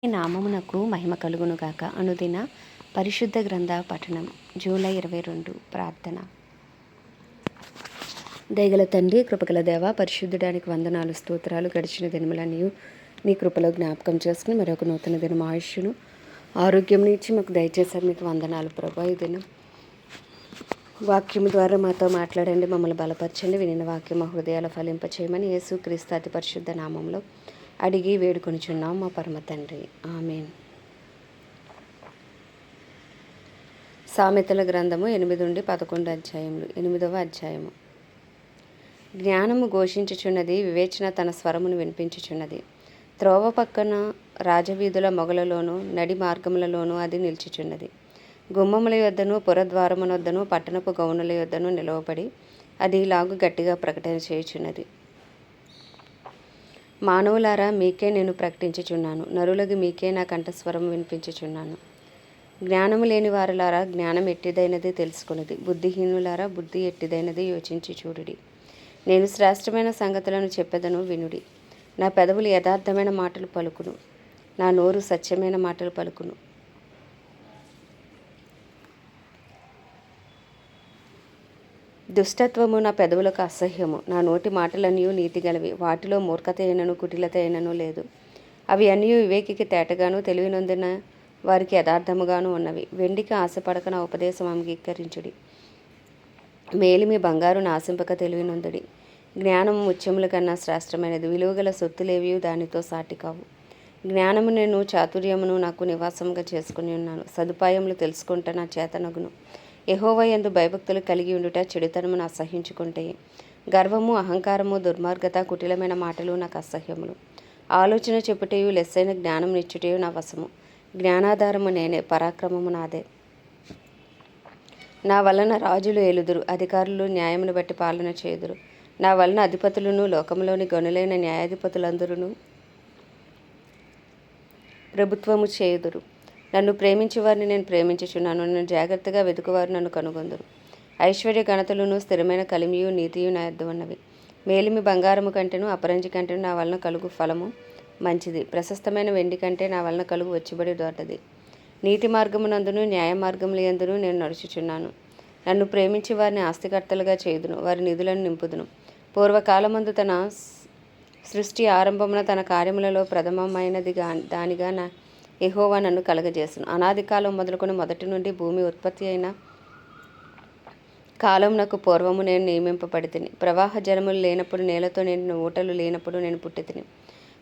ఈ నామమునకు మహిమ కలుగునుగాక. అనుదిన పరిశుద్ధ గ్రంథ పఠనం జూలై 22 ప్రార్థన. దయగల తండ్రి, కృపగల దేవ, పరిశుద్ధుడానికి వందనాలు, స్తోత్రాలు. గడిచిన దినములన్నీ నీ కృపలో జ్ఞాపకం చేసుకుని మరొక నూతన దినం ఆయుష్ను ఆరోగ్యం ఇచ్చి మాకు దయచేశారు. మీకు వందనాలు ప్రభా. ఈ దినం వాక్యం ద్వారా మాతో మాట్లాడండి, మమ్మల్ని బలపరచండి. వినిన వాక్యం మా హృదయాల ఫలింపచేయమని యేసు క్రీస్తు అతి పరిశుద్ధ నామంలో అడిగి వేడుకొనిచున్నాం మా పరమ తండ్రి, ఆమేన్. సామెతల గ్రంథము 8-11 అధ్యాయములు. 8వ అధ్యాయము. జ్ఞానము ఘోషించుచున్నది, వివేచన తన స్వరమును వినిపించుచున్నది. త్రోవ పక్కన రాజవీధుల మొగలలోను నడి మార్గములలోనూ అది నిలిచిచున్నది. గుమ్మముల యొద్దను పురద్వారమునొద్దను పట్టణపు గౌనుల యొద్దను నిలవబడి అది ఇలాగు గట్టిగా ప్రకటన చేయుచున్నది. మానవులారా, మీకే నేను ప్రకటించుచున్నాను, నరులగు మీకే నా కంఠస్వరం వినిపించుచున్నాను. జ్ఞానము లేని వారులారా, జ్ఞానం ఎట్టిదైనది తెలుసుకున్నది. బుద్ధిహీనులారా, బుద్ధి ఎట్టిదైనది యోచించి చూడుడి. నేను శ్రేష్టమైన సంగతులను చెప్పెదను, వినుడి. నా పెదవులు యథార్థమైన మాటలు పలుకును, నా నోరు సత్యమైన మాటలు పలుకును. దుష్టత్వము నా పెదవులకు అసహ్యము. నా నోటి మాటలన్నీ నీతిగలవి. వాటిలో మూర్ఖత అయినను కుటిలత అయినను లేదు. అవి అన్నీ వివేకికి తేటగాను, తెలివినొందిన వారికి యథార్థముగాను ఉన్నవి. వెండికి ఆశపడక నా ఉపదేశం అంగీకరించుడి. మేలిమి బంగారు నాశింపక తెలివినొందుడి. జ్ఞానము ముత్యముల కన్నా శ్రేష్టమైనది. విలువగల సొత్తులేవి దానితో సాటి కావు. జ్ఞానము నేను చాతుర్యమును నాకు నివాసంగా చేసుకుని ఉన్నాను. సదుపాయములు తెలుసుకుంటే నా చేతనగును. యెహోవా యందు భయభక్తులు కలిగి ఉండుట చెడుతనమును అసహ్యించుకుంటే. గర్వము, అహంకారము, దుర్మార్గత, కుటిలమైన మాటలు నాకు అసహ్యములు. ఆలోచన చెప్పుటయు లెస్సైన జ్ఞానం నిచ్చుటయు నా వశము. జ్ఞానాధారము నేనే, పరాక్రమము నాదే. నా వలన రాజులు ఏలుదురు, అధికారులు న్యాయమును బట్టి పాలన చేయుదురు. నా వలన అధిపతులను లోకములోని గనులైన న్యాయాధిపతులందరూ ప్రభుత్వము చేయుదురు. నన్ను ప్రేమించే వారిని నేను ప్రేమించుచున్నాను. నన్ను జాగ్రత్తగా వెతుకువారు నన్ను కనుగొందురు. ఐశ్వర్య ఘనతలను స్థిరమైన కలిమియు నీతియు నా యొద్ద ఉన్నవి. మేలిమి బంగారము కంటేను అపరంజి కంటేను నా వలన కలుగు ఫలము మంచిది. ప్రశస్తమైన వెండి కంటే నా వలన కలుగు వచ్చుబడి దొడ్డది. నీతి మార్గమునందును న్యాయ మార్గముల యందును నేను నడుచుచున్నాను. నన్ను ప్రేమించి వారిని ఆస్తికర్తలుగా చేయుదును, వారి నిధులను నింపుదును. పూర్వకాలమందు తన సృష్టి ఆరంభమున తన కార్యములలో ప్రథమమైనది దానిగా నా యెహోవా నన్ను కలగజేసును. అనాది కాలం మొదలుకొని మొదటి నుండి భూమి ఉత్పత్తి అయిన కాలమునకు పూర్వము నేను నియమింపబడితిని. ప్రవాహ జలములు లేనప్పుడు, నేలతో నిండిన ఊటలు లేనప్పుడు నేను పుట్టితిని.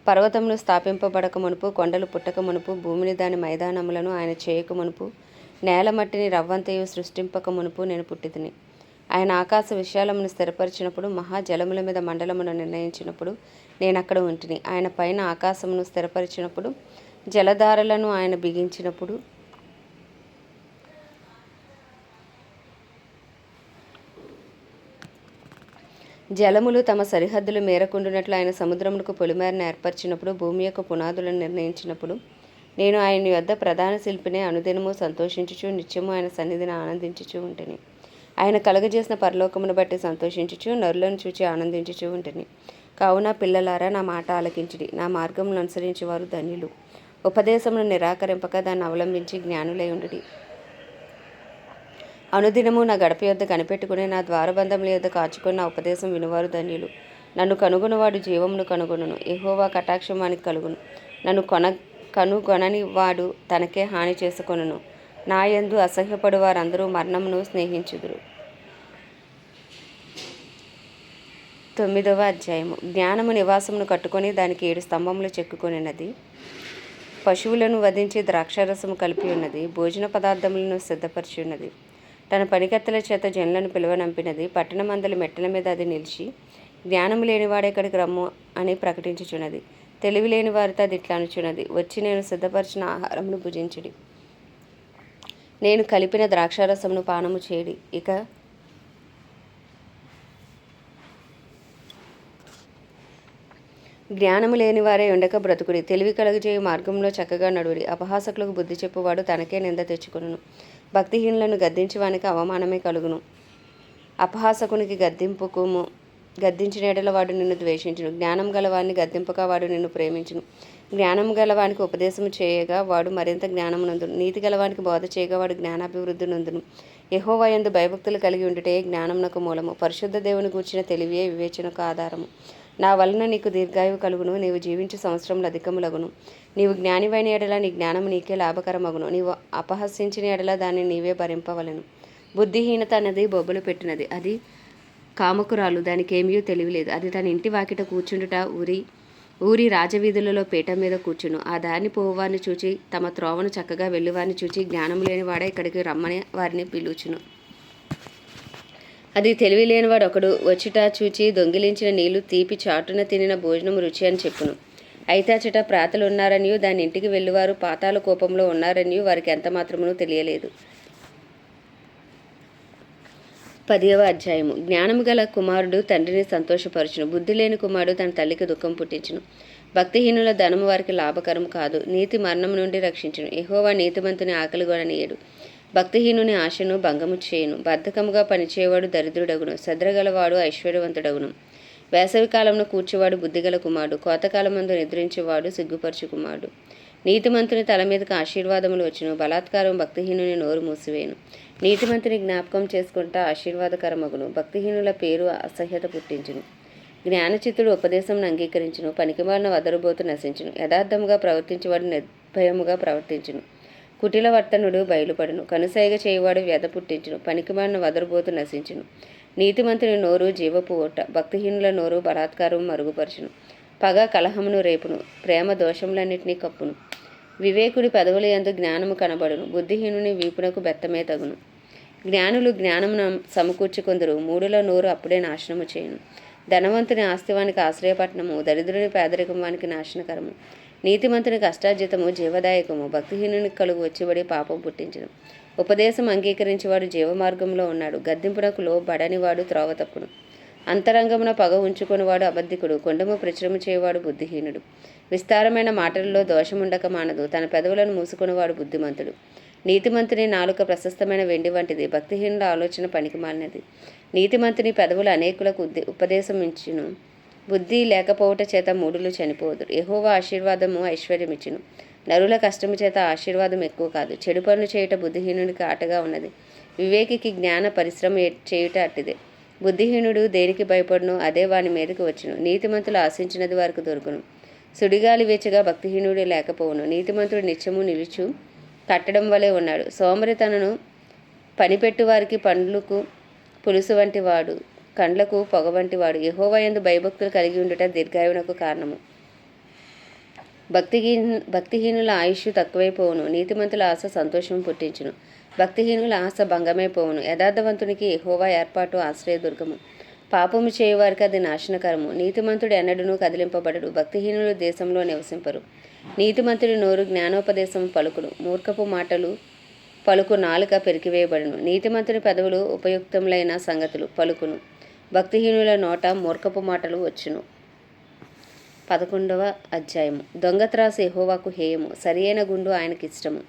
పర్వతములు స్థాపింపబడక మునుపు, కొండలు పుట్టక మునుపు, భూమిని దాని మైదానములను ఆయన చేయక మునుపు, నేల మట్టిని రవ్వంతయు సృష్టింపక మునుపు నేను పుట్టితిని. ఆయన ఆకాశ విశాలమును స్థిరపరిచినప్పుడు, మహాజలముల మీద మండలమును నిర్ణయించినప్పుడు నేనక్కడ ఉంటిని. ఆయన పైన ఆకాశమును స్థిరపరిచినప్పుడు, జలధారలను ఆయన బిగించినప్పుడు, జలములు తమ సరిహద్దులు మేరకుండునట్లు ఆయన సముద్రమునకు పొలిమేరను ఏర్పరిచినప్పుడు, భూమి యొక్క పునాదులను నిర్ణయించినప్పుడు నేను ఆయన యొద్ద ప్రధాన శిల్పిని అనుదినము సంతోషించుచు నిత్యము ఆయన సన్నిధిని ఆనందించుచూ ఉంటిని. ఆయన కలుగజేసిన పరలోకమును బట్టి సంతోషించుచు నరులను చూచి ఆనందించుచూ ఉంటిని. కావున పిల్లలారా, నా మాట ఆలకించుడి. నా మార్గములను అనుసరించి వారు ధన్యులు. ఉపదేశమును నిరాకరింపక దాన్ని అవలంబించి జ్ఞానులై ఉండుడి. అనుదినము నా గడప యొద్ద కనిపెట్టుకుని, నా ద్వారబంధముల యొద్ద కాచుకొని నా ఉపదేశం వినువారు ధన్యులు. నన్ను కనుగొనవాడు జీవమును కనుగొనును. యెహోవా కటాక్షం వానికి కలుగును. నన్ను కనుగొనని వాడు తనకే హాని చేసుకొనును. నా యందు అసహ్యపడు వారందరూ మరణమును స్నేహించుదురు. 9వ అధ్యాయము. జ్ఞానము నివాసమును కట్టుకొని దానికి 7 స్తంభములు చెక్కుకొనినది. పశువులను వధించి ద్రాక్షారసము కలిపి ఉన్నది. భోజన పదార్థములను సిద్ధపరిచి ఉన్నది. తన పనికత్తెల చేత జనులను పిలువనంపినది. పట్టణమందలి మెట్టల మీద అది నిలిచి, జ్ఞానము లేనివాడెక్కడికి రమ్ము అని ప్రకటించుచున్నది. తెలివి లేని వారితో అది ఇట్లా అనుచున్నది, వచ్చి నేను సిద్ధపరిచిన ఆహారమును భుజించుడి, నేను కలిపిన ద్రాక్షారసమును పానము చేయుడి. ఇక జ్ఞానము లేని వారే ఉండక బ్రతుకుడి. తెలివి కలుగజేయు మార్గంలో చక్కగా నడువుడి. అపహాసకులకు బుద్ధి చెప్పువాడు తనకే నింద తెచ్చుకొనును. భక్తిహీనులను గద్దించి వానికి అవమానమే కలుగును. అపహాసకునికి గద్దించిన ఎడల వాడు నిన్ను ద్వేషించును. జ్ఞానం గల వారిని గద్దింపక వాడు నిన్ను ప్రేమించును. జ్ఞానము గలవానికి ఉపదేశము చేయగా వాడు మరింత జ్ఞానమునందును. నీతి గలవానికి బోధ చేయగా వాడు జ్ఞానాభివృద్ధి నందును. యెహోవా యందు భయభక్తులు కలిగి ఉండుటే జ్ఞానమునకు మూలము. పరిశుద్ధ దేవుని గూర్చిన తెలివియే వివేచనకు ఆధారము. నా వలన నీకు దీర్ఘాయువు కలుగును, నీవు జీవించు సంవత్సరములు అధికములగును. నీవు జ్ఞానివైన ఎడల నీ జ్ఞానము నీకే లాభకరమగును. నీవు అపహసించిన ఎడల దాన్ని నీవే భరింపవలెను. బుద్ధిహీనత అన్నది బొబ్బలు పెట్టినది, అది కామకురాలు, దానికేమీ తెలివిలేదు. అది తన ఇంటి వాకిట కూర్చుండుట, ఊరి రాజవీధులలో పీట మీద కూర్చును. ఆ దారిని పోవారిని చూచి, తమ త్రోవను చక్కగా వెళ్ళువారిని చూచి, జ్ఞానం లేనివాడే ఇక్కడికి రమ్మని వారిని పిలుచును. అది తెలివి లేనివాడు ఒకడు వచ్చుట చూచి, దొంగిలించిన నీళ్లు తీపి, చాటున తినిన భోజనం రుచి అని చెప్పును. అయితే అచట ప్రాతలు ఉన్నారనియూ దాని ఇంటికి వెళ్ళువారు పాతాళ కూపంలో ఉన్నారనియూ వారికి ఎంత మాత్రమునూ తెలియలేదు. 10వ అధ్యాయము. జ్ఞానము గల కుమారుడు తండ్రిని సంతోషపరచును, బుద్ధి లేని కుమారుడు తన తల్లికి దుఃఖం పుట్టించును. భక్తిహీనుల ధనము వారికి లాభకరం కాదు, నీతి మరణము నుండి రక్షించును. యెహోవా నీతిమంతుని ఆకలి గొననీయడు, భక్తిహీనుని ఆశను భంగము చేయును. బద్ధకముగా పనిచేయవాడు దరిద్రుడగును, శ్రద్ధగలవాడు ఐశ్వర్యవంతుడగును. వేసవి కాలంలో కూర్చువాడు బుద్ధిగల కుమారుడు, కోతకాలమందు నిద్రించేవాడు సిగ్గుపరచు కుమారుడు. నీతిమంతుని తల మీదకి ఆశీర్వాదములు వచ్చును, బలాత్కారం భక్తిహీనుని నోరు మూసివేయును. నీతిమంతుని జ్ఞాపకం చేసుకుంటా ఆశీర్వాదకరమగును, భక్తిహీనుల పేరు అసహ్యత పుట్టించును. జ్ఞానచిత్తుడు ఉపదేశంను అంగీకరించును, పనికిమాలిన వదరుబోతు నశించును. యథార్థముగా ప్రవర్తించేవాడు నిర్భయముగా ప్రవర్తించును, కుటిల వర్తనుడు బయలుపడును. కనుసైగ చేయువాడు వ్యధ పుట్టించును, పనికిమాలిన వదరుబోతు నశించును. నీతిమంతుని నోరు జీవపు ఓట, భక్తిహీనుల నోరు బలాత్కారము మరుగుపరచును. పగ కలహమును రేపును, ప్రేమ దోషములన్నిటినీ కప్పును. వివేకుడి పెదవుల యందు జ్ఞానము కనబడును, బుద్ధిహీనుని వీపునకు బెత్తమే తగును. జ్ఞానులు జ్ఞానమును సమకూర్చుకొందురు, మూడుల నోరు అప్పుడే నాశనము చేయును. ధనవంతుని ఆస్తివానికి ఆశ్రయపట్నము, దరిద్రుని పేదరికం వానికి నాశనకరము. నీతిమంతుని కష్టార్జితము జీవదాయకము, భక్తిహీనునికి కలుగు వచ్చిబడి పాపం పుట్టించును. ఉపదేశం అంగీకరించేవాడు జీవమార్గంలో ఉన్నాడు, గద్దింపునకు లోబడనివాడు త్రోవ తప్పును. అంతరంగమున పగ ఉంచుకొనివాడు అబద్ధికుడు, కొండము ప్రచురము చేయవాడు బుద్ధిహీనుడు. విస్తారమైన మాటలలో దోషముండక మానదు, తన పెదవులను మూసుకొనివాడు బుద్ధిమంతుడు. నీతిమంతుని నాలుక ప్రశస్తమైన వెండి వంటిది, భక్తిహీనుల ఆలోచన పనికిమాలినది. నీతిమంతుని పెదవులు అనేకులకు ఉపదేశం ఇచ్చును, బుద్ధి లేకపోవట చేత మూఢులు చనిపోదురు. యెహోవా ఆశీర్వాదము ఐశ్వర్యమిచ్చును, నరుల కష్టము చేత ఆశీర్వాదం ఎక్కువ కాదు. చెడు పనులు చేయుట బుద్ధిహీనునికి ఆటగా ఉన్నది, వివేకికి జ్ఞాన పరిశ్రమ చేయుట అట్టిదే. బుద్ధిహీనుడు దేనికి భయపడును, అదే వాని మీదకి వచ్చును. నీతిమంతులు ఆశించినది వారికి దొరుకును, సుడిగాలి వేచగా భక్తిహీనుడు లేకపోవును. నీతిమంతుడు నిత్యము నిలుచు కట్టడం వలె ఉన్నాడు, సోమరితనను పనిపెట్టు వారికి పండ్లకు పులుసు వంటి వాడు, కండ్లకు పొగ వంటి వాడు. యెహోవా యందు భయభక్తులు కలిగి ఉండుట దీర్ఘాయువునకు కారణము. భక్తిహీనుల ఆయుష్ తక్కువైపోవును, నీతిమంతుల ఆశ సంతోషం పుట్టించును. భక్తిహీనుల ఆశ భంగమైపోవును, యథార్థవంతునికి యెహోవా ఏర్పాటు ఆశ్రయదుర్గము. పాపము చేయువారికి అది నాశనకరము. నీతిమంతుడు ఎన్నడూనూ కదిలింపబడడు, భక్తిహీనులు దేశంలో నివసింపరు. నీతిమంతుడి నోరు జ్ఞానోపదేశం పలుకును, మూర్ఖపు మాటలు పలుకు నాలుక పెరికివేయబడును. నీతిమంతుని పెదవులు ఉపయుక్తములైన సంగతులు పలుకును, భక్తిహీనుల నోట మూర్ఖపు మాటలు వచ్చును. 11వ అధ్యాయము. దొంగత్రాసు యెహోవాకు హేయము, సరియైన గుండు ఆయనకిష్టము.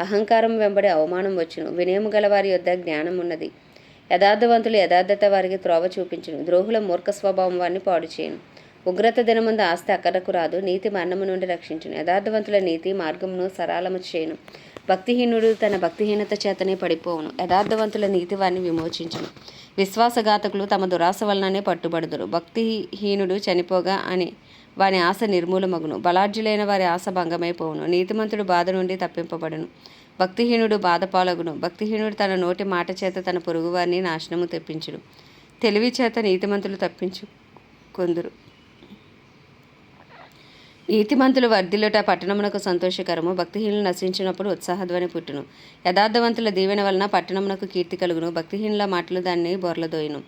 అహంకారం వెంబడి అవమానం వచ్చును, వినయము గలవారి యొద్ద జ్ఞానం ఉన్నది. యథార్థవంతులు యథార్థత వారికి త్రోవ చూపించును, ద్రోహుల మూర్ఖ స్వభావం వారిని పాడు చేయను. ఉగ్రత దినముందు ఆస్తి అక్కడకు రాదు, నీతి మరణము నుండి రక్షించును. యథార్థవంతుల నీతి మార్గమును సరళము చేయను, భక్తిహీనుడు తన భక్తిహీనత చేతనే పడిపోవును. యథార్థవంతుల నీతి వారిని విమోచించును, విశ్వాసఘాతకులు తమ దురాశ వలననే పట్టుబడుదురు. భక్తిహీనుడు చనిపోగా వాని ఆశ నిర్మూలమగును, బలాఢ్యులైన వారి ఆశ భంగమైపోవును. నీతిమంతుడు బాధ నుండి తప్పింపబడును, భక్తిహీనుడు బాధపాలగును. భక్తిహీనుడు తన నోటి మాట చేత తన పొరుగువారిని నాశనము తెప్పించును, తెలివి చేత నీతిమంతులు తప్పించుకొందురు. నీతిమంతులు వర్ధిల్లుట పట్టణమునకు సంతోషకరము, భక్తిహీనులు నశించినప్పుడు ఉత్సాహధ్వని పుట్టును. యథార్థవంతుల దీవెన వలన పట్టణమునకు కీర్తి కలుగును, భక్తిహీనుల మాటలు దాన్ని బోర్లదోయును.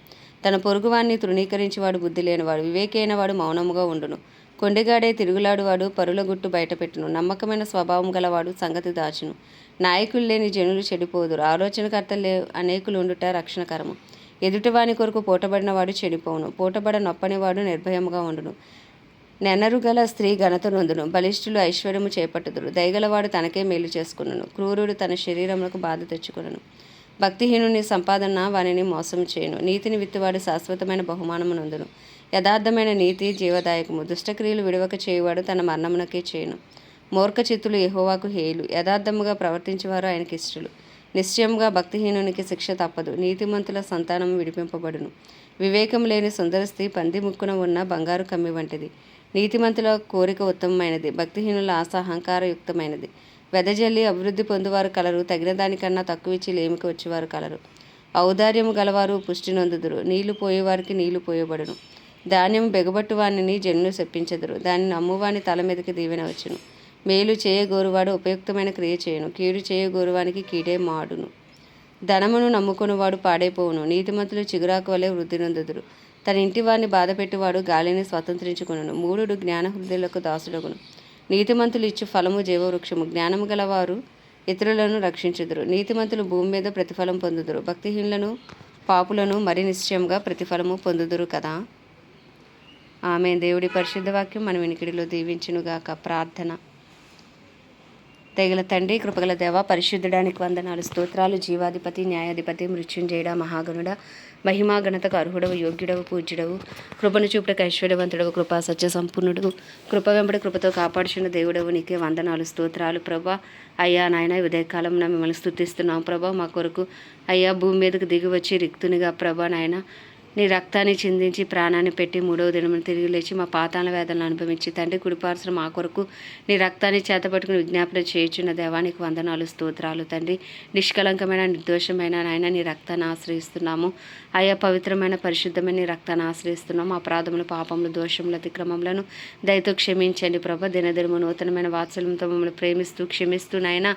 తన పొరుగువాన్ని తృణీకరించేవాడు బుద్ధి లేనివాడు, వివేకి అయిన వాడు మౌనముగా ఉండును. కొండిగాడే తిరుగులాడువాడు పరుల గుట్టు బయటపెట్టును, నమ్మకమైన స్వభావం గలవాడు సంగతి దాచును. నాయకులు లేని జనులు చెడిపోదురు, ఆలోచనకర్తలు అనేకులు ఉండుట రక్షణకరము. ఎదుటివాని కొరకు పూటబడినవాడు చెడిపోవును, పూటబడ నొప్పనివాడు నిర్భయముగా ఉండును. నెనరుగల స్త్రీ ఘనత నొందును, బలిష్ఠులు ఐశ్వర్యము చేపట్టుదురు. దయగలవాడు తనకే మేలు చేసుకును, క్రూరుడు తన శరీరములకు బాధ తెచ్చుకొనును. భక్తిహీనుని సంపాదన వానిని మోసం చేయును, నీతిని విత్తువాడు శాశ్వతమైన బహుమానము నొందును. యథార్థమైన నీతి జీవదాయకము. దుష్టక్రియలు విడవక చేయువాడు తన మరణమునకే చేయును. మూర్ఖ చిత్తులు యెహోవాకు హేయులు. యథార్థముగా ప్రవర్తించేవారు ఆయనకి ఇష్టలు. నిశ్చయముగా భక్తిహీనునికి శిక్ష తప్పదు. నీతిమంతుల సంతానము విడిపింపబడును. వివేకం లేని సుందర స్త్రీ పంది ముక్కున ఉన్న బంగారు కమ్మి వంటిది. నీతిమంతుల కోరిక ఉత్తమమైనది, భక్తిహీనుల ఆశ అహంకారయుక్తమైనది. వెదజల్లి అభివృద్ధి పొందువారు కలరు, తగిన దానికన్నా తక్కువ ఇచ్చి లేమికి వచ్చేవారు కలరు. ఔదార్యము గలవారు పుష్టి నొందుదురు. నీళ్లు పోయేవారికి నీళ్లు పోయబడును. ధాన్యం బెగబట్టు వానిని జనులు శప్పించెదరు. దానిని అమ్మువాని తల మీదకి దీవెన వచ్చును. మేలు చేయగోరువాడు ఉపయుక్తమైన క్రియ చేయును. కీడు చేయగోరువానికి కీడే మాడును. ధనమును నమ్ముకునివాడు పాడైపోవును. నీతిమంతులు చిగురాకు వలె వృద్ధి నొందుదురు. తన ఇంటి వారిని బాధపెట్టువాడు గాలిని స్వతంత్రించుకును. మూఢుడు జ్ఞాన హృదయులకు దాసుడగును. నీతిమంతులు ఇచ్చు ఫలము జీవవృక్షము. జ్ఞానము గలవారు ఇతరులను రక్షించుదురు. నీతిమంతులు భూమి మీద ప్రతిఫలం పొందుదురు. భక్తిహీనులను పాపులను మరి నిశ్చయంగా ప్రతిఫలము పొందుదురు కదా. ఆమె దేవుడి పరిశుద్ధ వాక్యం మన వినికిడిలో దీవించునుగాక. ప్రార్థన. దయగల తండ్రి, కృపగల దేవ, పరిశుద్ధడానికి వందనాలు, స్తోత్రాలు. జీవాధిపతి, న్యాయాధిపతి, మృత్యుంజయుడ, మహాగణుడ, మహిమా ఘనతకు అర్హుడవు, యోగ్యుడవు, పూజ్యుడవు, కృపను చూపుటకు ఐశ్వర్యవంతుడవు, కృపా సత్య సంపూర్ణుడు, కృప వెంబడి కృపతో కాపాడుచున్న దేవుడవు, నీకే వందనాలు, స్తోత్రాలు. ప్రభా అయ్యా నాయన, ఉదయకాలం మిమ్మల్ని స్తుతిస్తున్నాం ప్రభా. మా కొరకు అయ్యా భూమి మీదకు దిగి వచ్చి రిక్తునిగా ప్రభా నాయన నీ రక్తాన్ని చిందించి ప్రాణాన్ని పెట్టి మూడవ దినమును తిరిగి లేచి మా పాతాళ వేదనలు అనుభవించి తండ్రి కుడిపార్శ్వన మా కొరకు నీ రక్తాన్ని చేతపట్టుకుని విజ్ఞాపన చేయుచున్న దేవానికి వందనాలు, స్తోత్రాలు. తండ్రి నిష్కలంకమైన నిర్దోషమైన నాయన నీ రక్తాన్ని ఆశ్రయిస్తున్నాము. ఆయా పవిత్రమైన పరిశుద్ధమైన నీ రక్తాన్ని ఆశ్రయిస్తున్నాము. అపరాధములు, పాపములు, దోషములు, అతిక్రమములను దయతో క్షమించండి ప్రభా. దినదినము నూతనమైన వాత్సల్యంతో మమ్మల్ని ప్రేమిస్తూ క్షమిస్తూ నాయన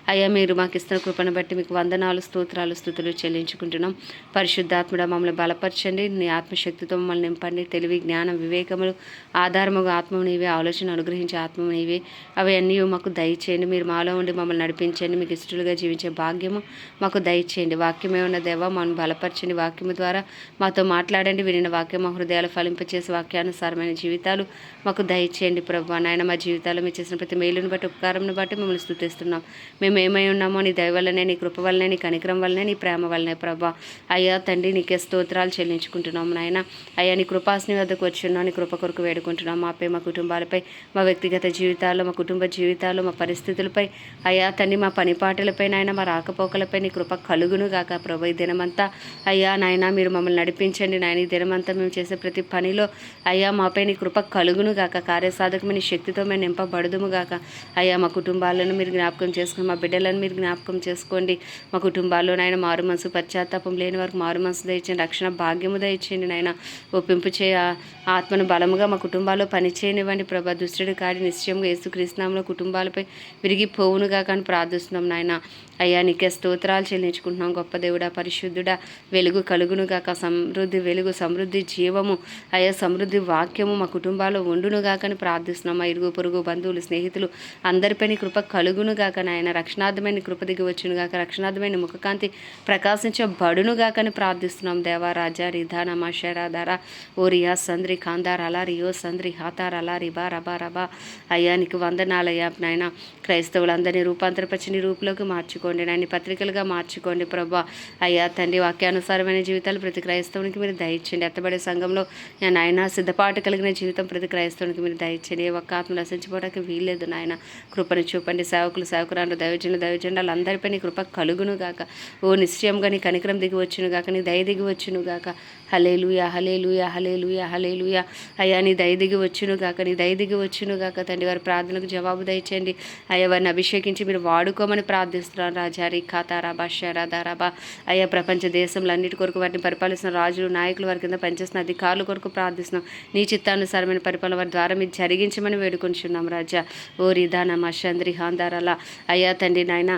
అయ్యా మీరు మాకు ఇస్తున్న కృపను బట్టి మీకు వందనాలు, స్తోత్రాలు, స్తుతులు చెల్లించుకుంటున్నాం. పరిశుద్ధాత్ముడ మమ్మల్ని బలపరచండి. నీ ఆత్మశక్తితో మమ్మల్ని నింపండి. తెలివి, జ్ఞానం, వివేకములు ఆధారముగా ఆత్మము నీవే, ఆలోచన అనుగ్రహించే ఆత్మము నీవే, అవి అన్నీ మాకు దయచేయండి. మీరు మాలో ఉండి మమ్మల్ని నడిపించండి. మీకు ఇష్టలుగా జీవించే భాగ్యము మాకు దయచేయండి. వాక్యమే ఉన్న దేవ మమ్మల్ని బలపరచండి. వాక్యము ద్వారా మాతో మాట్లాడండి. వినిన వాక్యం మా హృదయాలు ఫలింపచేసి వాక్యానుసారమైన జీవితాలు మాకు దయచేయండి ప్రభా. నాయన మా జీవితాలు మీరు చేసిన ప్రతి మేలును బట్టి, ఉపకారంను బట్టి మిమ్మల్ని స్తుతిస్తున్నాం. మేము ఏమై ఉన్నామో నీ దయ వల్లనే, నీ కృప వల్లనే, నీ కనికరం వల్లనే, నీ ప్రేమ వల్లనే ప్రభా. అయ్యా తండ్రి నీకే స్తోత్రాలు చెల్లించుకుంటున్నాం నాయన. అయ్యా నీ కృపాస్ని వద్దకు వచ్చున్నాం. నీ కృప కొరకు వేడుకుంటున్నాం. మాపై, మా కుటుంబాలపై, మా వ్యక్తిగత జీవితాల్లో, మా కుటుంబ జీవితాల్లో, మా పరిస్థితులపై అయ్యా తండ్రి మా పనిపాటలపై నాయన, మా రాకపోకలపై నీ కృప కలుగును గాక ప్రభు. ఈ దినమంతా అయ్యా నాయన మీరు మమ్మల్ని నడిపించండి నాయన. ఈ దినమంతా మేము చేసే ప్రతి పనిలో అయ్యా మాపై నీ కృప కలుగును గాక. కార్యసాధకమైన శక్తితో మేము నింపబడదుము గాక. అయ్యా మా కుటుంబాలను మీరు జ్ఞాపకం చేసుకోండి. మా బిడ్డలను మీరు జ్ఞాపకం చేసుకోండి. మా కుటుంబాల్లో నాయన మారు మనసు, పశ్చాత్తాపం లేని వారికి మారు మనసు దయచేయండి. రక్షణ భాగ్యము దయచేయండి నాయన. ఒప్పింపు చేయ ఆత్మను బలముగా మా కుటుంబాల్లో పనిచేయనివ్వండి ప్రభా. దుష్టుడి కాడి నిశ్చయంగా యేసుక్రీస్తునామములో కుటుంబాలపై విరిగిపోవునుగా కానీ ప్రార్థిస్తున్నాం నాయన. అయ్యా నీకే స్తోత్రాలు చెల్లించుకుంటున్నాం. గొప్ప దేవుడా, పరిశుద్ధుడా, వెలుగు కలుగునుగాక. సమృద్ధి వెలుగు, సమృద్ధి జీవము అయ్యా సమృద్ధి వాక్యము మా కుటుంబాల్లో ఉండునుగాకని ప్రార్థిస్తున్నాం. మా ఇరుగు పొరుగు బంధువులు, స్నేహితులు అందరిపైన కృప కలుగునుగాక నాయన. రక్షణార్థమైన కృప దిగి వచ్చునుగాక. రక్షణార్థమైన ముఖకాంతి ప్రకాశించబడునుగాకని ప్రార్థిస్తున్నాం. దేవారాజా రిధాన మషరాధార ఓరియా సంద్రి ఖాందార్ అలా రియో సంద్రి హాతార్ అలా రిబా రబా రబా. అయ్యా నీకు వందనాలయ్యా నాయన. క్రైస్తవులందరినీ రూపాంతరపరిచి నీ రూపులోకి మార్చుకోండి నాయన. పత్రికలుగా మార్చుకోండి ప్రభా. అయ్యా తండ్రి వాక్యానుసారమైన జీవితాలు ప్రతి క్రైస్తవునికి మీరు దయచేయండి. ఎత్తబడే సంఘంలో నాయన సిద్ధపాటు కలిగిన జీవితం ప్రతి క్రైస్తవునికి మీరు దయచేయండి. ఏ ఒక్క ఆత్మ నశించిపోవడానికి వీల్లేదు నాయన. కృపను చూపండి. సేవకులు, సేవకురాలు, దైవజనులు, దైవజెండాలు అందరిపై నీ కృప కలుగును గాక. ఓ నిశ్చయంగా నీ కనికరం దిగి వచ్చును గాక. నీ దయ దిగి వచ్చును గాక. హల్లెలూయా, హల్లెలూయా, హల్లెలూయా, హల్లెలూయా. అయ్యా నీ దయ దిగి వచ్చును గాక. నీ దయ దిగి వచ్చును గాక. తండ్రి వారి ప్రార్థనకు జవాబు దయచేయండి. అయ్యా వారిని అభిషేకించి మీరు వాడుకోమని ప్రార్థిస్తున్నాను. రాజారి ఖాతారా బాషారా దారాబా. అయ్యా ప్రపంచ దేశంలో అన్నిటి కొరకు వాటిని పరిపాలిస్తున్న రాజులు, నాయకులు, వారి కింద పనిచేస్తున్న అధికారుల కొరకు ప్రార్థిస్తున్నాం. నీ చిత్తానుసారమైన పరిపాలన వారి ద్వారా మీరు జరిగించమని వేడుకొంచున్నాం రాజా. ఓ రిధాన మషంద్రి హాందారాల. అయ్యా తండ్రి నాయన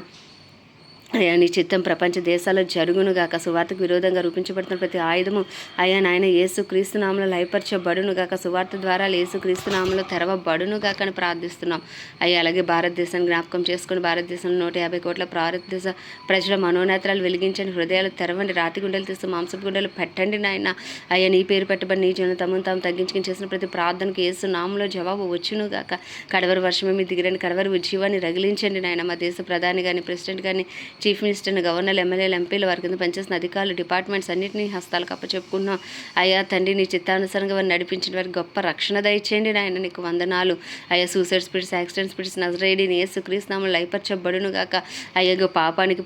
అయ్యా నీ చిత్తం ప్రపంచ దేశాల్లో జరుగునుగాక. సువార్తకు విరోధంగా రూపించబడుతున్న ప్రతి ఆయుధము అయ్యా నాయన యేసు క్రీస్తునామలో లయపరచబడునుగాక. సువార్త ద్వారా యేసు క్రీస్తునామలో తెరవబడునుగాక అని ప్రార్థిస్తున్నాం. అయ్యా అలాగే భారతదేశాన్ని జ్ఞాపకం చేసుకుని భారతదేశంలో 150 కోట్ల భారతదేశ ప్రజల మనోనేత్రాలు వెలిగించండి. హృదయాలు తెరవండి. రాతి గుండెలు తీస్తూ మాంసపు గుండెలు పెట్టండి నాయన. అయ్యా నీ పేరు పెట్టబడి నీ జనం తమను తాము తగ్గించుకుని చేసిన ప్రతి ప్రార్థనకు యేసు నామలో జవాబు వచ్చునుగాక. కడవరి వర్షమే మీ దిగిరని కడవరి ఉజ్జీవాన్ని రగిలించండి నాయన. మా దేశ ప్రధాని కానీ, ప్రెసిడెంట్ కానీ, చీఫ్ మినిస్టర్ని, గవర్నర్లు, ఎమ్మెల్యేలు, ఎంపీలు, వారి కింద పనిచేసిన అధికారులు, డిపార్ట్మెంట్స్ అన్నింటినీ హస్తాలకు అప్పచెప్పుకున్నాం. అయ్యా తండ్రి, నీ చిత్తానుసారంగా వారిని నడిపించిన వారికి గొప్ప రక్షణ దయచేయండి నాయన. నీకు వందనాలు అయ్యా. సూసైడ్ స్పిరిట్స్, యాక్సిడెంట్ స్పిరిట్స్ నజరేయుడైన యేసుక్రీస్తు నామములో లయపరచబడును గాక. అయ్యా పాపానికి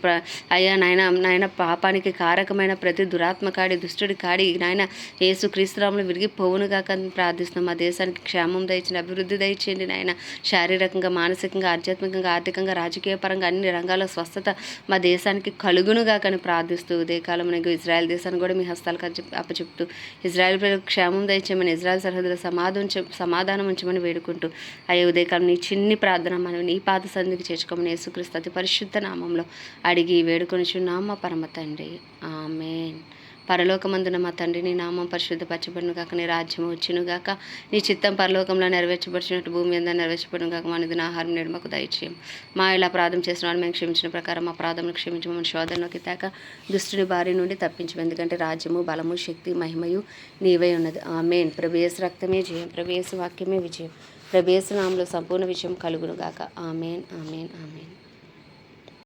అయ్యా నాయన పాపానికి కారకమైన ప్రతి దురాత్మ కాడి, దుష్టుడి కాడి నాయన యేసుక్రీస్తు నామములో విరిగిపోవును గాక అని ప్రార్థిస్తున్నాం. మా దేశానికి క్షేమం దయచేయండి, అభివృద్ధి దయచేయండి నాయన. శారీరకంగా, మానసికంగా, ఆధ్యాత్మికంగా, ఆర్థికంగా, రాజకీయ పరంగా అన్ని రంగాల్లో స్వస్థత మా దేశానికి కలుగును గాక అని ప్రార్థిస్తూ ఉదయకాలం నీకు ఇజ్రాయెల్ దేశాన్ని కూడా మీ హస్తాలకు అప్పచెప్తూ ఇజ్రాయెల్ ప్రజలకు క్షేమం దయచేయమని, ఇజ్రాయెల్ సరిహద్దులో సమాధానం ఉంచమని వేడుకుంటూ అయ్యే ఉదయకాలం నీ చిన్ని ప్రార్థన మనం నీ పాద సన్నిధికి చేర్చుకోమని యేసుక్రీస్తు అతి పరిశుద్ధ నామంలో అడిగి వేడుకొనిచున్నాం మా పరమ తండ్రి. ఆమేన్. పరలోకమందున మా తండ్రి, నీ నామం పరిశుద్ధపరచబడును గాక. నీ రాజ్యం వచ్చును గాక. నీ చిత్తం పరలోకంలో నెరవేర్చబడినట్టు భూమి మీద నెరవేర్చబడును గాక. మన దిన ఆహారం నేడు మాకు దయచేయం. మా ఇలా అపరాధం చేసిన వాళ్ళు మేము క్షమించిన ప్రకారం మా అపరాధమును క్షమించమని శోధనలోకి తేక దుష్టుని బారి నుండి తప్పించము. ఎందుకంటే రాజ్యము, బలము, శక్తి, మహిమయు నీవై ఉన్నది. ఆమేన్. ప్రభు యేసు రక్తమే జయం, ప్రభు యేసు వాక్యమే విజయం, ప్రభు యేసు నామములో సంపూర్ణ విజయం కలుగును గాక. ఆమేన్, ఆమేన్, ఆమేన్.